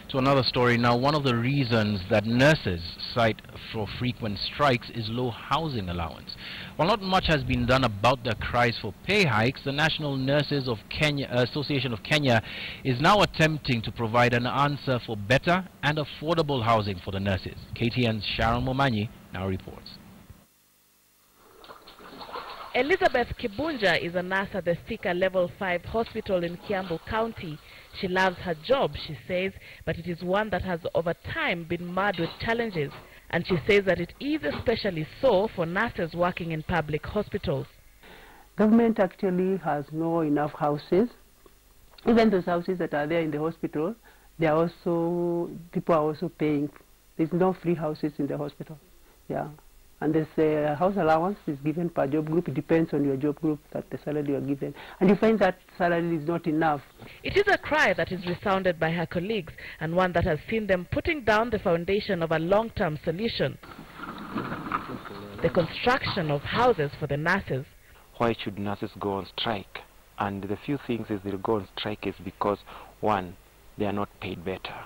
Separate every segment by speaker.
Speaker 1: To another story now, one of the reasons that nurses cite for frequent strikes is low housing allowance. While not much has been done about their cries for pay hikes, the National Nurses of Kenya Association of Kenya is now attempting to provide an answer for better and affordable housing for the nurses. KTN'S Sharon Momanyi now reports.
Speaker 2: Elizabeth Kibunja is a nurse at the Thika Level 5 hospital in Kiambu County. She loves her job, she says, but it is one that has over time been marred with challenges. And she says that it is especially so for nurses working in public hospitals.
Speaker 3: Government actually has no enough houses. Even those houses that are there in the hospital, they are also, people are also paying. There's no free houses in the hospital. Yeah. And this house allowance is given per job group. It depends on your job group that the salary you are given. And you find that salary is not enough.
Speaker 2: It is a cry that is resounded by her colleagues, and one that has seen them putting down the foundation of a long-term solution: the construction of houses for the nurses.
Speaker 4: Why should nurses go on strike? And the few things is they'll go on strike is because, one, they are not paid better.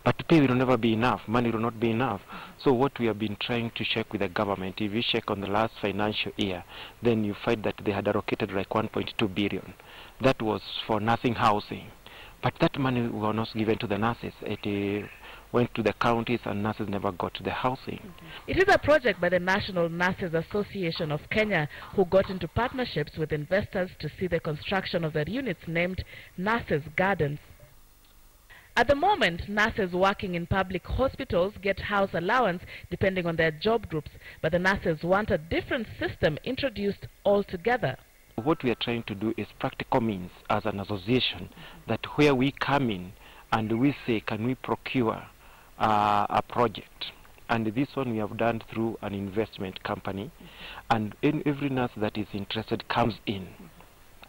Speaker 4: But pay will never be enough, money will not be enough. So what we have been trying to check with the government, if you check on the last financial year, then you find that they had allocated like 1.2 billion. That was for nursing housing. But that money was not given to the nurses. It went to the counties and nurses never got to the housing.
Speaker 2: It is a project by the National Nurses Association of Kenya, who got into partnerships with investors to see the construction of their units named Nurses Gardens. At the moment, nurses working in public hospitals get house allowance depending on their job groups, but the nurses want a different system introduced altogether.
Speaker 4: What we are trying to do is practical means as an association, that where we come in and we say, can we procure a project? And this one we have done through an investment company, and every nurse that is interested comes in.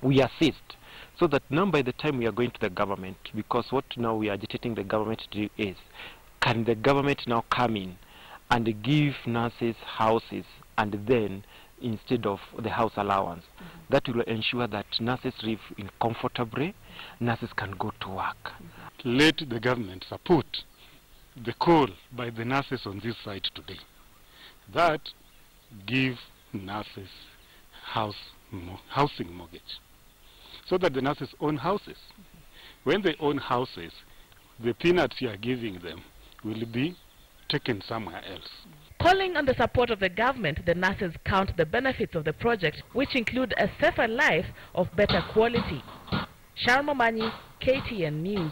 Speaker 4: We assist. So that now by the time we are going to the government, because what now we are agitating the government to do is, can the government now come in and give nurses houses, and then instead of the house allowance, that will ensure that nurses live in comfortably, nurses can go to work.
Speaker 5: Let the government support the call by the nurses on this side today, that give nurses housing mortgage, so that the nurses own houses. When they own houses, the peanuts you are giving them will be taken somewhere else.
Speaker 2: Calling on the support of the government, the nurses count the benefits of the project, which include a safer life of better quality. Sharon Momanyi, KTN News.